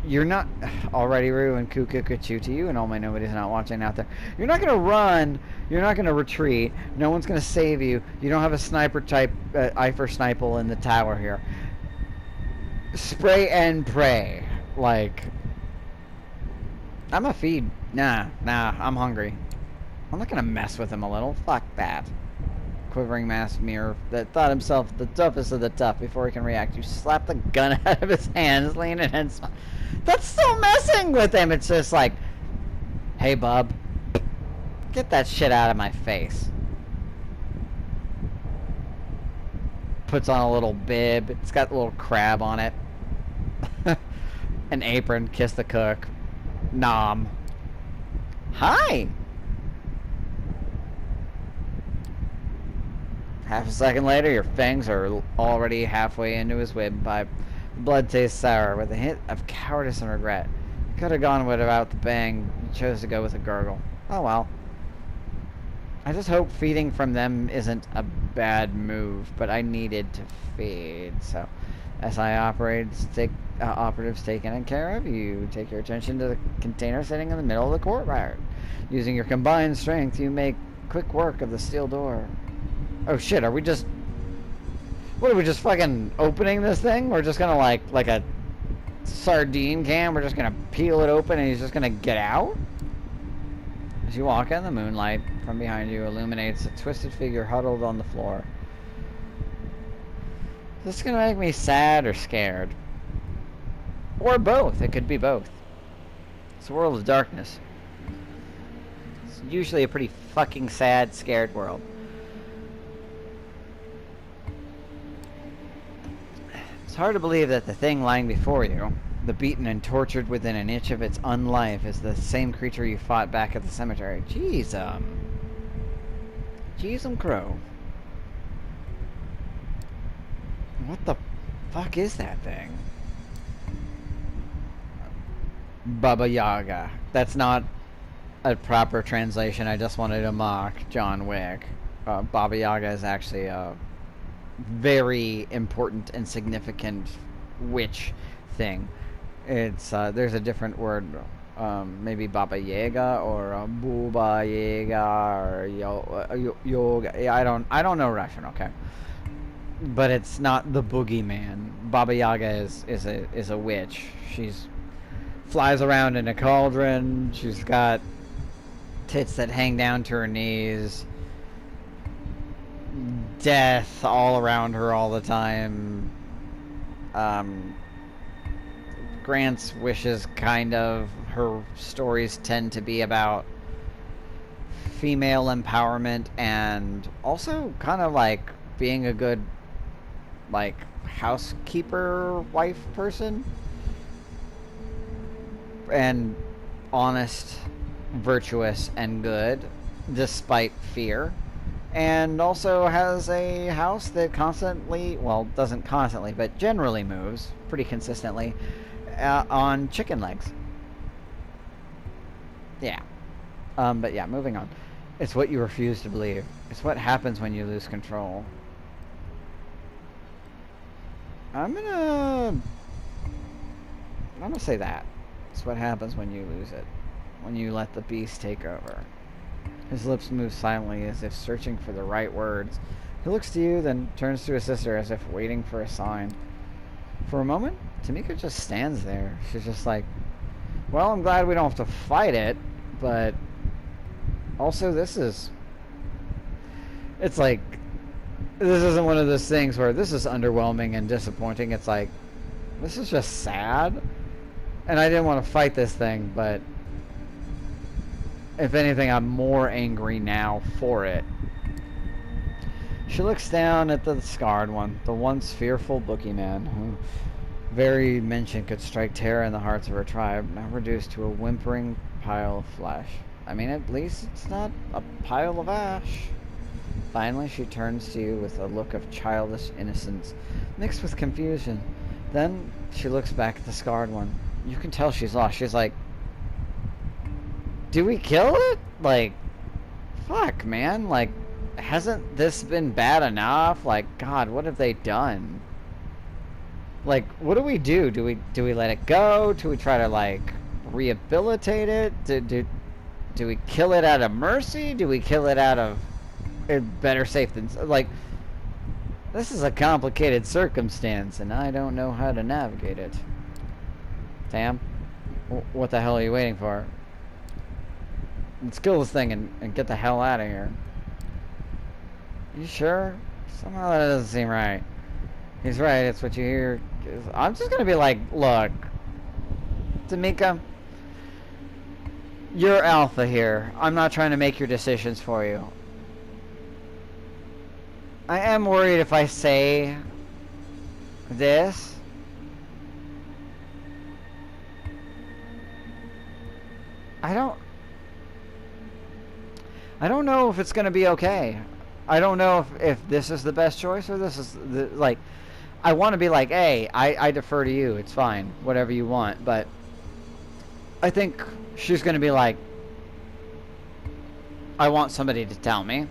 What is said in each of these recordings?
You're not already ruined Kukukachu to you, and all my nobody's not watching out there. You're not gonna run. You're not gonna retreat. No one's gonna save you. You don't have a sniper type Eifer Sniper in the tower here. Spray and pray. Like, I'm a feed. Nah, I'm hungry. I'm not gonna mess with him a little. Fuck that. Quivering mass mirror that thought himself the toughest of the tough before he can react. You slap the gun out of his hands, leaning and that's still messing with him. It's just like, hey, bub, get that shit out of my face. Puts on a little bib. It's got a little crab on it. An apron. Kiss the cook. Nom. Hi. Half a second later, your fangs are already halfway into his windpipe. Blood tastes sour, with a hint of cowardice and regret. Could have gone without the bang. You chose to go with a gurgle. Oh well. I just hope feeding from them isn't a bad move, but I needed to feed, so SI operatives taken care of. You take your attention to the container sitting in the middle of the courtyard. Using your combined strength, you make quick work of the steel door. Oh shit, are we just... What, are we just fucking opening this thing? We're just gonna like a sardine can, we're just gonna peel it open and he's just gonna get out? As you walk in, the moonlight from behind you illuminates a twisted figure huddled on the floor. Is this gonna make me sad or scared? Or both. It could be both. It's a world of darkness. It's usually a pretty fucking sad, scared world. It's hard to believe that the thing lying before you, the beaten and tortured within an inch of its unlife, is the same creature you fought back at the cemetery. Jeez, Crow. What the fuck is that thing? Baba Yaga. That's not a proper translation. I just wanted to mock John Wick. Baba Yaga is actually a very important and significant witch thing. It's there's a different word, maybe Baba Yaga or Booba Yaga or Yoga. I don't know Russian, okay, but it's not the boogeyman. Baba Yaga is a witch. She's flies around in a cauldron. She's got tits that hang down to her knees. Death all around her all the time. Grants wishes, kind of. Her stories tend to be about female empowerment and also kind of like being a good like housekeeper wife person and honest, virtuous, and good despite fear. And also has a house that constantly, well, doesn't constantly, but generally moves pretty consistently on chicken legs. Yeah. But yeah, moving on. It's what you refuse to believe. It's what happens when you lose control. I'm gonna say that. It's what happens when you lose it. When you let the beast take over. His lips move silently as if searching for the right words. He looks to you, then turns to his sister as if waiting for a sign. For a moment, Tamika just stands there. She's just like, well, I'm glad we don't have to fight it, but also it's like, this isn't one of those things where this is underwhelming and disappointing. It's like, this is just sad. And I didn't want to fight this thing, but if anything, I'm more angry now for it. She looks down at the scarred one, the once fearful boogeyman, who very mention could strike terror in the hearts of her tribe, now reduced to a whimpering pile of flesh. I mean, at least it's not a pile of ash. Finally, she turns to you with a look of childish innocence, mixed with confusion. Then she looks back at the scarred one. You can tell she's lost. She's like, do we kill it? Like, fuck, man. Like, hasn't this been bad enough? Like, God, what have they done? Like, what do we do? Do we let it go? Do we try to like rehabilitate it? Do we kill it out of mercy? Do we kill it out of better safe than like? This is a complicated circumstance, and I don't know how to navigate it. Tam, what the hell are you waiting for? Let's kill this thing and get the hell out of here. You sure? Somehow that doesn't seem right. He's right, it's what you hear. I'm just gonna be like, look, Tamika, you're alpha here. I'm not trying to make your decisions for you. I am worried if I say this. I don't know if it's gonna be okay. I don't know if this is the best choice or this is the, like, I want to be like, hey, I defer to you. It's fine. Whatever you want. But I think she's going to be like, I want somebody to tell me.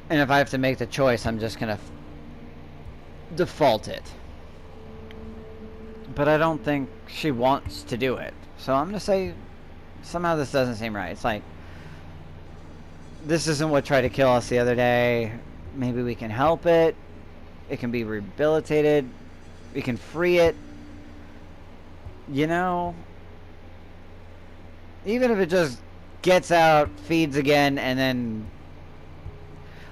And if I have to make the choice, I'm just going to default it. But I don't think she wants to do it. So I'm going to say, somehow this doesn't seem right. It's like, this isn't what tried to kill us the other day. Maybe we can help it. It can be rehabilitated. We can free it. You know? Even if it just gets out, feeds again, and then...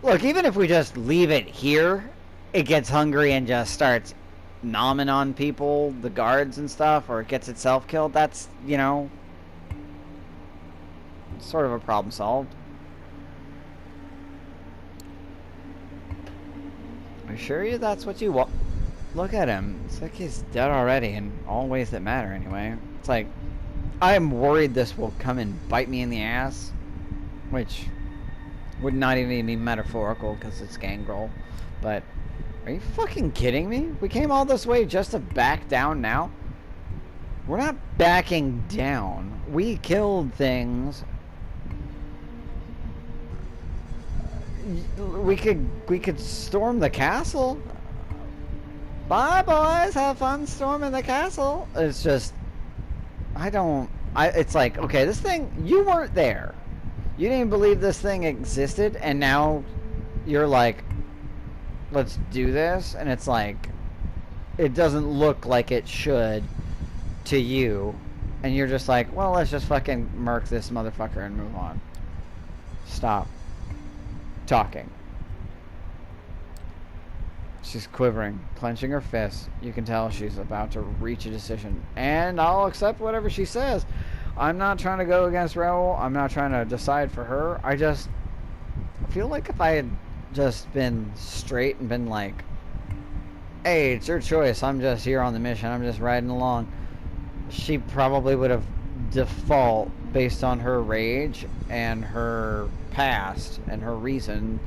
Look, even if we just leave it here, it gets hungry and just starts nomming on people, the guards and stuff, or it gets itself killed, that's, you know... sort of a problem solved. Are you sure that's what you want? Look at him. It's like he's dead already in all ways that matter anyway. It's like, I'm worried this will come and bite me in the ass. Which would not even be metaphorical because it's gangrel. But, are you fucking kidding me? We came all this way just to back down now? We're not backing down. We killed things. We could storm the castle. Bye, boys. Have fun storming the castle. It's just, it's like, okay, this thing, you weren't there. You didn't believe this thing existed, and now you're like, let's do this, and it's like, it doesn't look like it should to you, and you're just like, well, let's just fucking murk this motherfucker and move on. Stop talking. She's quivering, clenching her fists. You can tell she's about to reach a decision. And I'll accept whatever she says. I'm not trying to go against Raoul. I'm not trying to decide for her. I feel like if I had just been straight and been like, hey, it's your choice. I'm just here on the mission. I'm just riding along. She probably would have default based on her rage and her past and her reason.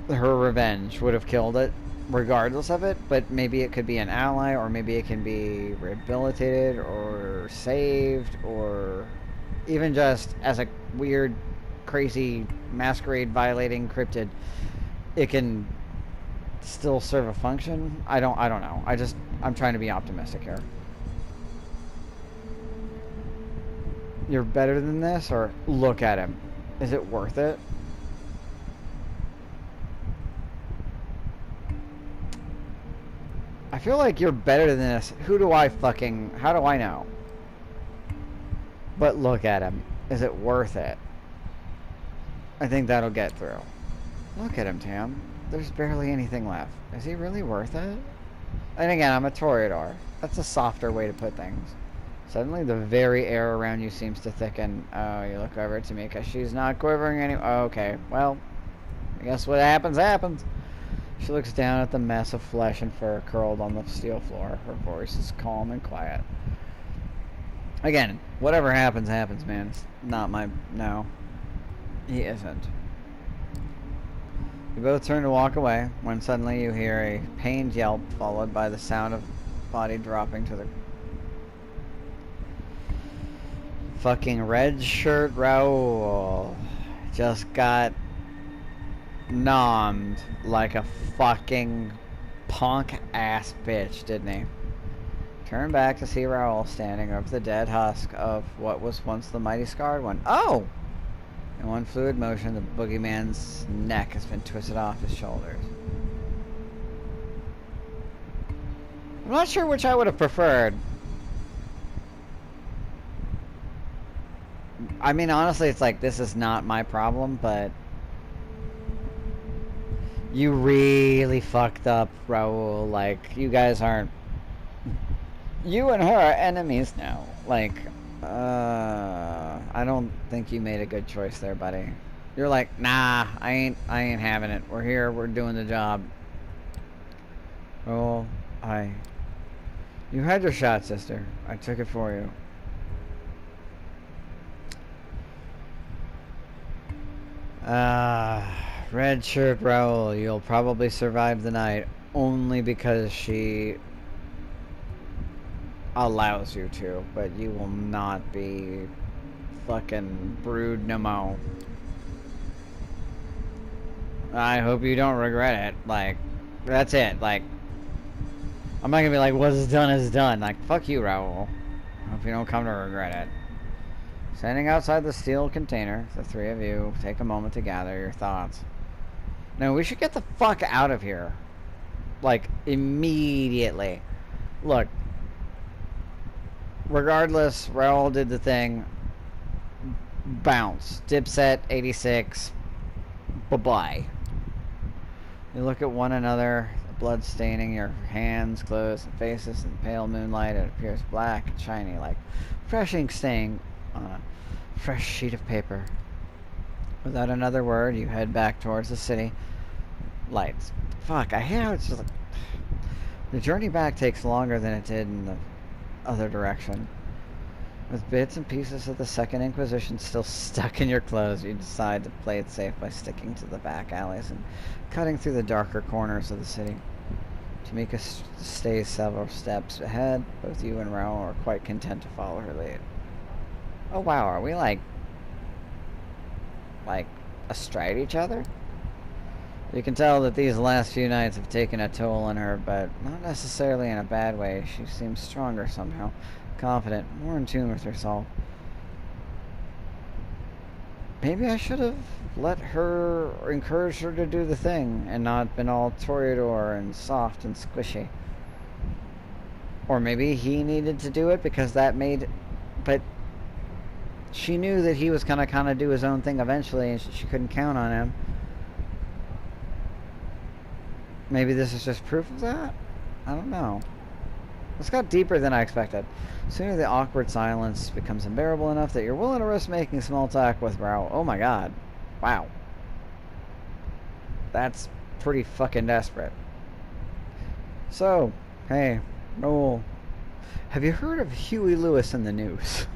Her revenge would have killed it regardless of it, but maybe it could be an ally, or maybe it can be rehabilitated or saved, or even just as a weird crazy masquerade violating cryptid, it can still serve a function. I don't know. I'm trying to be optimistic here. You're better than this, or look at him. Is it worth it? I feel like you're better than this. How do I know? But look at him. Is it worth it? I think that'll get through. Look at him, Tam. There's barely anything left. Is he really worth it? And again, I'm a Toreador. That's a softer way to put things. Suddenly, the very air around you seems to thicken. Oh, you look over at Tamika. She's not quivering any... Oh, okay, well, I guess what happens, happens. She looks down at the mess of flesh and fur curled on the steel floor. Her voice is calm and quiet. Again, whatever happens, happens, man. It's not my... No. He isn't. You both turn to walk away when suddenly you hear a pained yelp followed by the sound of body dropping to the... Fucking red shirt Raoul just got nommed like a fucking punk ass bitch, didn't he? Turned back to see Raoul standing over the dead husk of what was once the mighty scarred one. Oh! In one fluid motion, the boogeyman's neck has been twisted off his shoulders. I'm not sure which I would have preferred. I mean, honestly, it's like, this is not my problem, but you really fucked up, Raoul. Like, you guys aren't... You and her are enemies now. Like, I don't think you made a good choice there, buddy. You're like, nah, I ain't having it. We're here, we're doing the job. Oh, You had your shot, sister. I took it for you. Red shirt Raoul, you'll probably survive the night only because she allows you to, but you will not be fucking brood no more. I hope you don't regret it. Like, that's it. Like, I'm not gonna be like, what's done is done. Like, fuck you, Raoul. I hope you don't come to regret it. Standing outside the steel container, the three of you take a moment to gather your thoughts. No, we should get the fuck out of here. Like, immediately. Look. Regardless, Raoul did the thing. Bounce. Dipset, 86. Bye-bye. You look at one another, the blood staining your hands, clothes, and faces. In the pale moonlight, it appears black and shiny, like fresh ink stain on a fresh sheet of paper. Without another word, you head back towards the city. Lights. Fuck, I hate how it's just like... The journey back takes longer than it did in the other direction. With bits and pieces of the Second Inquisition still stuck in your clothes, you decide to play it safe by sticking to the back alleys and cutting through the darker corners of the city. Tamika stays several steps ahead. Both you and Raoul are quite content to follow her lead. Oh wow, are we like astride each other? You can tell that these last few nights have taken a toll on her, but not necessarily in a bad way. She seems stronger somehow, confident, more in tune with herself. Maybe I should have let her, or encouraged her to do the thing, and not been all toreador and soft and squishy. Or maybe he needed to do it because that made... But she knew that he was gonna kind of do his own thing eventually, and she couldn't count on him. Maybe this is just proof of that? I don't know. This got deeper than I expected. Sooner the awkward silence becomes unbearable enough that you're willing to risk making small talk with Raoul. Oh my god. Wow. That's pretty fucking desperate. So, hey, Raoul, have you heard of Huey Lewis in the news?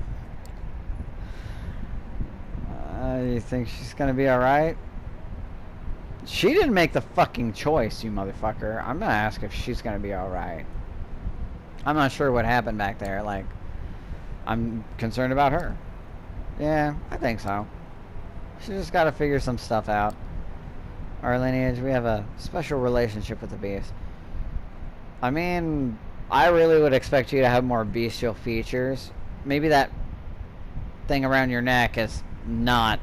You think she's gonna be alright? She didn't make the fucking choice, you motherfucker. I'm gonna ask if she's gonna be alright. I'm not sure what happened back there. Like, I'm concerned about her. Yeah, I think so. She just gotta figure some stuff out. Our lineage, we have a special relationship with the beast. I mean, I really would expect you to have more bestial features. Maybe that thing around your neck is not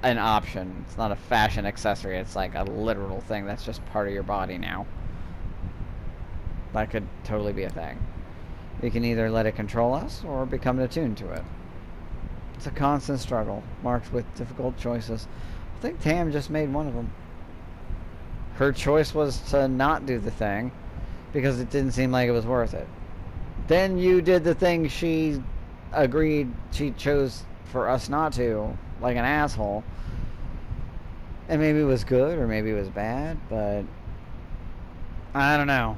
an option. It's not a fashion accessory. It's like a literal thing that's just part of your body now. That could totally be a thing. We can either let it control us or become attuned to it. It's a constant struggle, marked with difficult choices. I think Tam just made one of them. Her choice was to not do the thing because it didn't seem like it was worth it. Then you did the thing she agreed, she chose for us not to, like an asshole. And maybe it was good or maybe it was bad, but I don't know.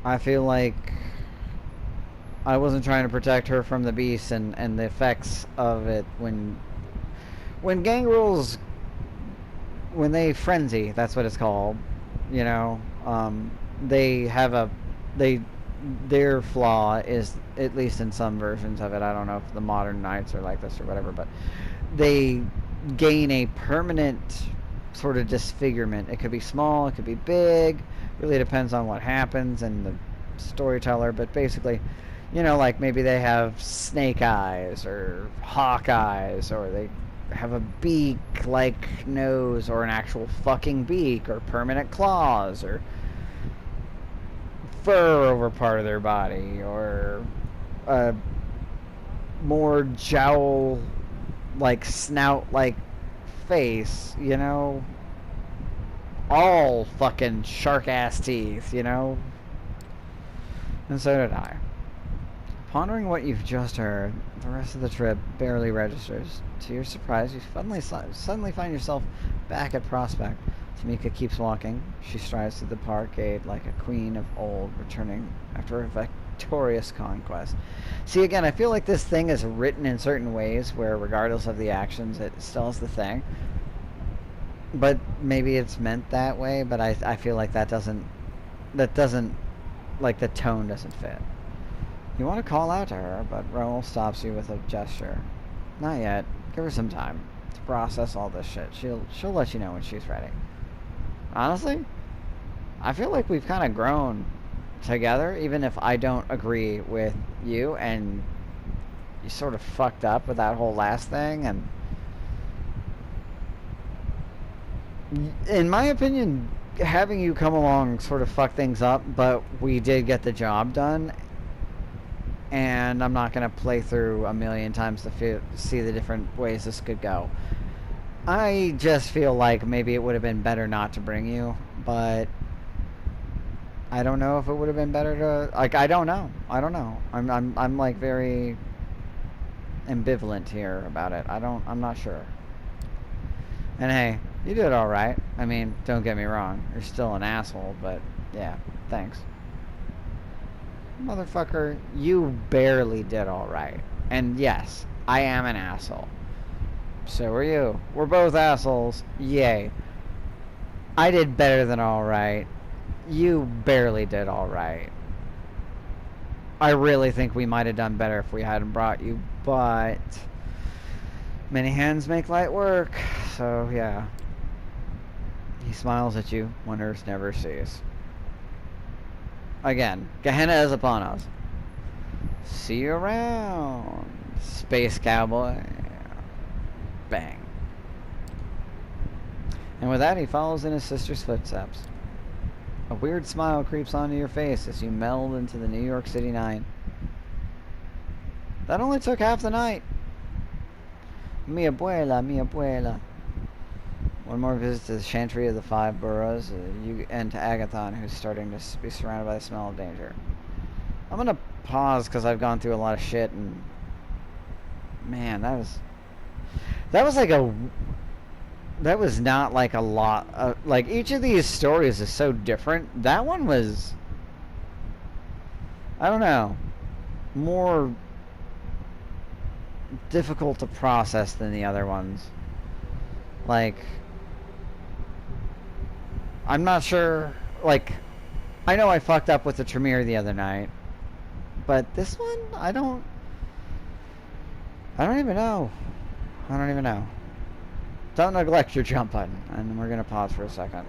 I feel like I wasn't trying to protect her from the beast and the effects of it when gangrels, when they frenzy, that's what it's called, you know, they have their flaw is, at least in some versions of it, I don't know if the modern knights are like this or whatever, but they gain a permanent sort of disfigurement. It could be small, it could be big. Really depends on what happens and the storyteller. But basically, like maybe they have snake eyes or hawk eyes, or they have a beak-like nose, or an actual fucking beak, or permanent claws, or fur over part of their body, or a more jowl like snout like face, all fucking shark ass teeth, And so did I. Pondering what you've just heard, the rest of the trip barely registers. To your surprise, you suddenly find yourself back at Prospect. Tamika keeps walking. She strides through the parkade like a queen of old, returning after a victorious conquest. See, again, I feel like this thing is written in certain ways where, regardless of the actions, it still is the thing. But maybe it's meant that way, but I feel like that doesn't, like, the tone doesn't fit. You want to call out to her, but Raoul stops you with a gesture. Not yet. Give her some time to process all this shit. She'll let you know when she's ready. Honestly, I feel like we've kind of grown together, even if I don't agree with you, and you sort of fucked up with that whole last thing, and in my opinion, having you come along sort of fucked things up, but we did get the job done, and I'm not going to play through a million times to see the different ways this could go. I just feel like maybe it would have been better not to bring you, but I don't know if it would have been better to, like, I don't know. I'm like very ambivalent here about it. I'm not sure. And hey, you did alright. I mean, don't get me wrong. You're still an asshole, but yeah, thanks. Motherfucker, you barely did alright. And yes, I am an asshole. So are you. We're both assholes. Yay. I did better than alright. You barely did alright. I really think we might have done better if we hadn't brought you, but many hands make light work. So yeah. He smiles at you. Wonders never cease. Again, Gehenna is upon us. See you around, space cowboy. Bang. And with that, he follows in his sister's footsteps. A weird smile creeps onto your face as you meld into the New York City night. That only took half the night. Mi abuela, mi abuela. One more visit to the chantry of the five boroughs, and to Agathon, who's starting to be surrounded by the smell of danger. I'm gonna pause because I've gone through a lot of shit, and man, that was not like a lot. Like, each of these stories is so different. That one was, I don't know, more difficult to process than the other ones. Like, I'm not sure, like, I know I fucked up with the Tremere the other night, but this one, I don't even know. Don't neglect your jump button, and we're gonna pause for a second.